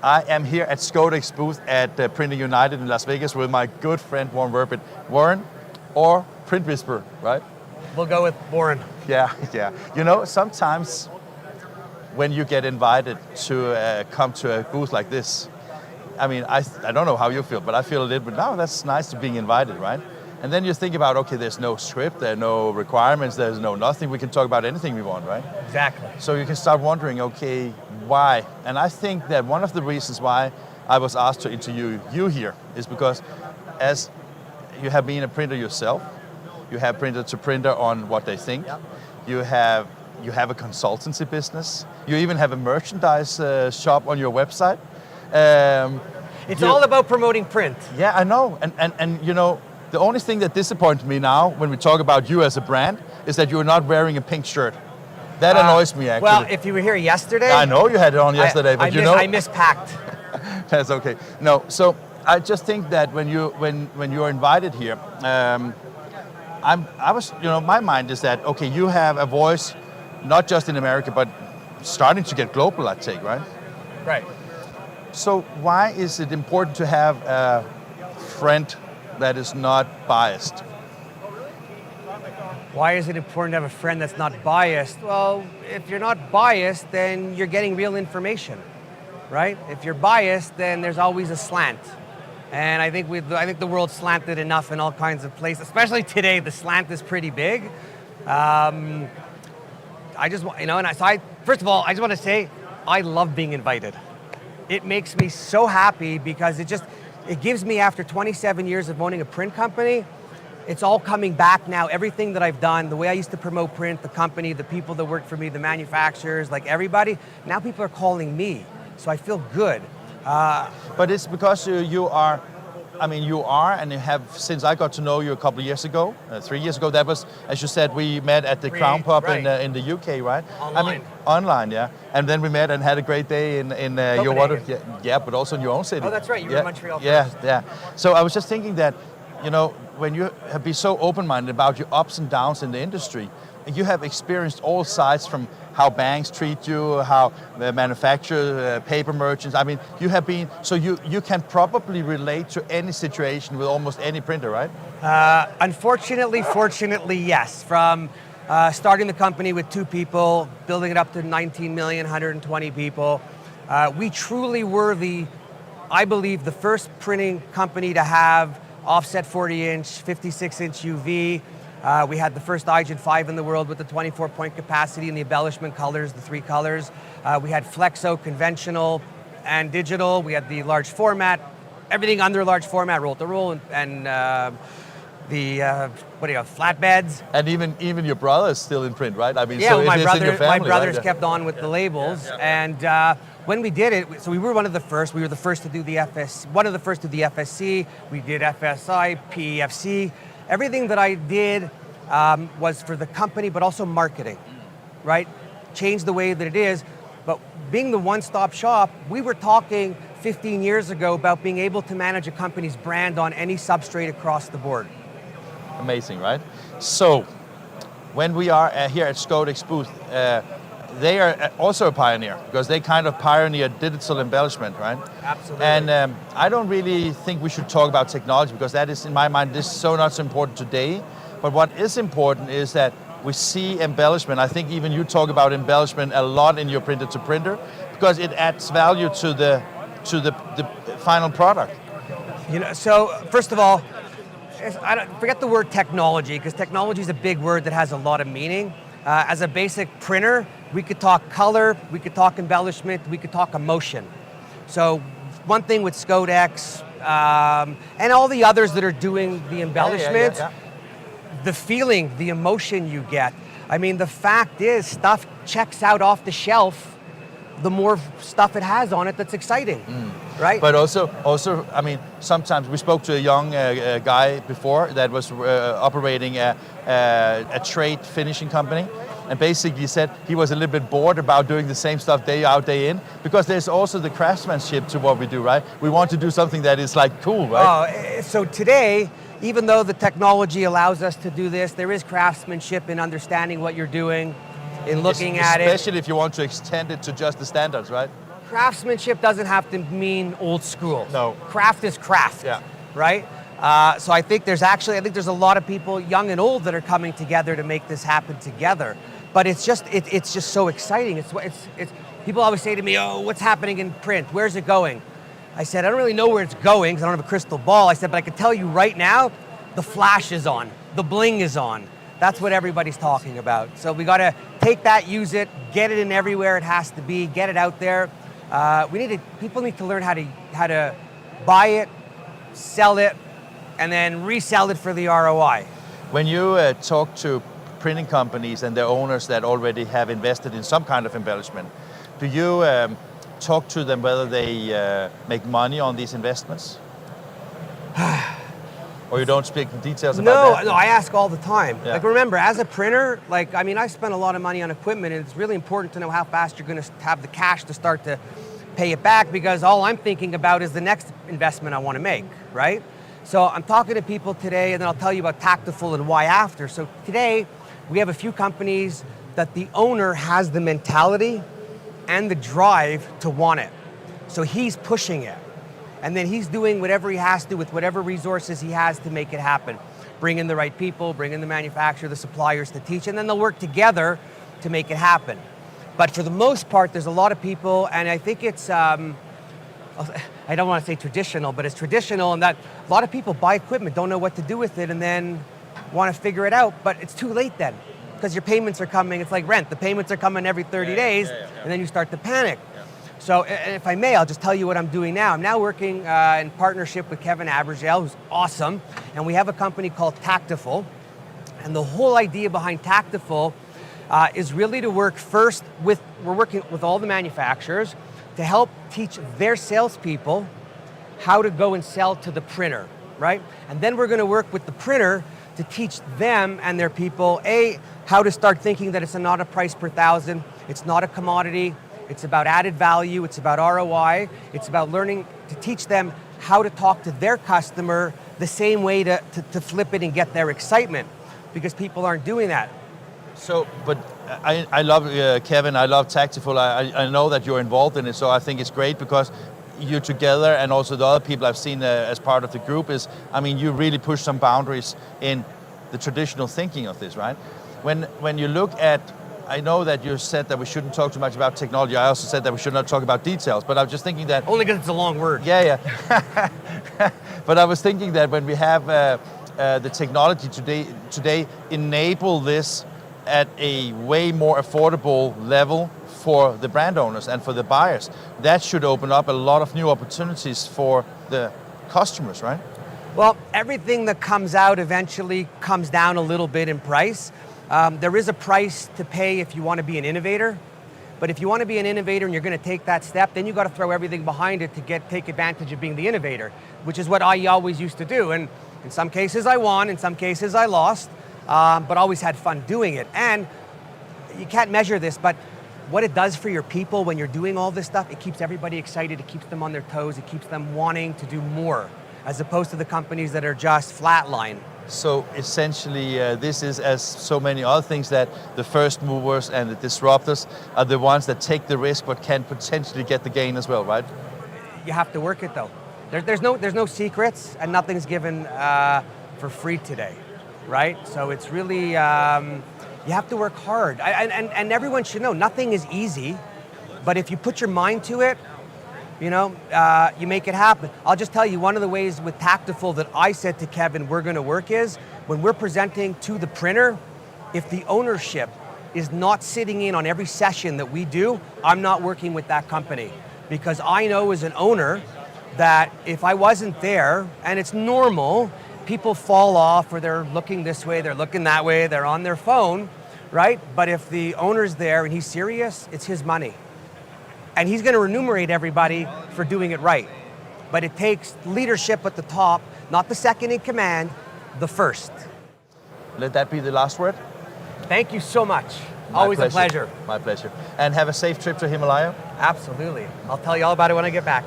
I am here at Scodix booth at Printing United in Las Vegas with my good friend Warren Werbitt. Warren, or Print Whisperer, right? We'll go with Warren. Yeah, yeah. You know, sometimes when you get invited to come to a booth like this, I mean, I don't know how you feel, but I feel a little bit, oh, that's nice to being invited, right? And then you think about, okay, there's no script, there are no requirements, there's no nothing, we can talk about anything we want, right? Exactly. So you can start wondering, okay, why? And I think that one of the reasons why I was asked to interview you here is because as you have been a printer yourself, you have printer to printer on what they think, yep. you have a consultancy business, you even have a merchandise shop on your website. It's all about promoting print. Yeah, I know, and you know, the only thing that disappoints me now when we talk about you as a brand is that you're not wearing a pink shirt. That annoys me, actually. Well, if you were here yesterday... I know you had it on yesterday, but you know... I mispacked. That's okay. No, so I just think that when you're invited here, my mind is that, okay, you have a voice, not just in America, but starting to get global, I take, right? Right. So why is it important to have a friend that is not biased? Why is it important to have a friend that's not biased? Well, if you're not biased, then you're getting real information, right? If you're biased, then there's always a slant. And I think the world's slanted enough in all kinds of places, especially today, the slant is pretty big. First of all, I just want to say, I love being invited. It makes me so happy because it gives me, after 27 years of owning a print company, it's all coming back now. Everything that I've done, the way I used to promote print, the company, the people that work for me, the manufacturers, like everybody, now people are calling me. So I feel good. But it's because you are, and you have, since I got to know you a couple of years ago, 3 years ago, that was, as you said, we met at the Crown Pub right. in the UK, right? Online. Online, yeah. And then we met and had a great day in your water, yeah, but also in your own city. Oh, that's right, you were in Montreal first. Yeah. So I was just thinking that, you know, when you have been so open-minded about your ups and downs in the industry, you have experienced all sides from how banks treat you, how the manufacturer, paper merchants. I mean, you have been, so you can probably relate to any situation with almost any printer, right? Unfortunately, fortunately, yes. From starting the company with 2 people, building it up to 19 million, 120 people, we truly were I believe, the first printing company to have offset 40-inch, 56-inch UV. We had the first iGen 5 in the world with the 24-point capacity and the embellishment colors, the 3 colors. We had Flexo, conventional and digital. We had the large format, everything under large format, roll-to-roll, and the flatbeds. And even your brother is still in print, right? I mean, yeah, so well, my brothers right? kept on with the labels, and when we did it, so we were one of the first. We were the first to do the one of the first to do the FSC. We did FSI, PEFC. Everything that I did was for the company, but also marketing, right? Change the way that it is. But being the one-stop shop, we were talking 15 years ago about being able to manage a company's brand on any substrate across the board. Amazing, right? So, when we are here at Scodix booth, they are also a pioneer because they kind of pioneered digital embellishment, right? Absolutely. And I don't really think we should talk about technology because that is, in my mind, this is so not so important today. But what is important is that we see embellishment. I think even you talk about embellishment a lot in your printer to printer because it adds value to the final product. You know, so first of all, forget the word technology because technology is a big word that has a lot of meaning. As a basic printer, we could talk color, we could talk embellishment, we could talk emotion. So one thing with Scodix and all the others that are doing the embellishment, the feeling, the emotion you get. I mean, the fact is stuff checks out off the shelf the more stuff it has on it that's exciting, right? But also, I mean, sometimes we spoke to a young guy before that was operating a trade finishing company, and basically said he was a little bit bored about doing the same stuff day out, day in, because there's also the craftsmanship to what we do, right? We want to do something that is like cool, right? So today, even though the technology allows us to do this, there is craftsmanship in understanding what you're doing, in looking at it. Especially if you want to extend it to just the standards, right? craftsmanship doesn't have to mean old school. No. Craft is craft, Yeah. right? So I think there's a lot of people, young and old, that are coming together to make this happen together. But it's just so exciting. It's people always say to me, "Oh, what's happening in print? Where's it going?" I said, "I don't really know where it's going because I don't have a crystal ball." I said, "But I can tell you right now, the flash is on, the bling is on." That's what everybody's talking about. So we got to take that, use it, get it in everywhere it has to be, get it out there. People need to learn how to buy it, sell it, and then resell it for the ROI. When you talk to printing companies and their owners that already have invested in some kind of embellishment, do you talk to them whether they make money on these investments? Or you don't speak in details about that? No, I ask all the time. Yeah. Like, remember, as a printer, I spent a lot of money on equipment, and it's really important to know how fast you're going to have the cash to start to pay it back, because all I'm thinking about is the next investment I want to make, right? So I'm talking to people today, and then I'll tell you about tactile and why after. So today, we have a few companies that the owner has the mentality and the drive to want it. So he's pushing it. And then he's doing whatever he has to with whatever resources he has to make it happen. Bring in the right people, bring in the manufacturer, the suppliers to teach, and then they'll work together to make it happen. But for the most part, there's a lot of people, and I think it's, I don't want to say traditional, but it's traditional in that a lot of people buy equipment, don't know what to do with it, and then want to figure it out, but it's too late then, because your payments are coming. It's like rent. The payments are coming every 30 days, and then you start to panic. So if I may, I'll just tell you what I'm doing now. I'm now working in partnership with Kevin Abergel, who's awesome, and we have a company called Tactile. And the whole idea behind Tactile is really to work first with, we're working with all the manufacturers to help teach their salespeople how to go and sell to the printer, right? And then we're going to work with the printer to teach them and their people, how to start thinking that it's not a price per thousand, it's not a commodity, it's about added value, it's about ROI, it's about learning to teach them how to talk to their customer the same way to flip it and get their excitement, because people aren't doing that. So, but I love Kevin, I love Tactile, I know that you're involved in it, so I think it's great because you together and also the other people I've seen as part of the group you really push some boundaries in the traditional thinking of this, right? When you look at, I know that you said that we shouldn't talk too much about technology. I also said that we should not talk about details, but I was just thinking that... Only because it's a long word. Yeah. But I was thinking that when we have the technology today enable this at a way more affordable level for the brand owners and for the buyers, that should open up a lot of new opportunities for the customers, right? Well, everything that comes out eventually comes down a little bit in price. There is a price to pay if you want to be an innovator, but if you want to be an innovator and you're going to take that step, then you got to throw everything behind it to take advantage of being the innovator, which is what I always used to do. And in some cases I won, in some cases I lost, but always had fun doing it. And you can't measure this, but what it does for your people when you're doing all this stuff, it keeps everybody excited, it keeps them on their toes, it keeps them wanting to do more, as opposed to the companies that are just flatline. So essentially, this is, as so many other things, that the first movers and the disruptors are the ones that take the risk but can potentially get the gain as well, right? You have to work it though. There's no secrets, and nothing's given for free today, right? So it's really, you have to work hard. And everyone should know, nothing is easy, but if you put your mind to it, you make it happen. I'll just tell you, one of the ways with Tactile that I said to Kevin we're going to work is, when we're presenting to the printer, if the ownership is not sitting in on every session that we do, I'm not working with that company. Because I know as an owner that if I wasn't there, and it's normal, people fall off, or they're looking this way, they're looking that way, they're on their phone, right? But if the owner's there and he's serious, it's his money. And he's going to remunerate everybody for doing it right. But it takes leadership at the top, not the second in command, the first. Let that be the last word. Thank you so much. Always a pleasure. My pleasure. And have a safe trip to Himalaya. Absolutely. I'll tell you all about it when I get back.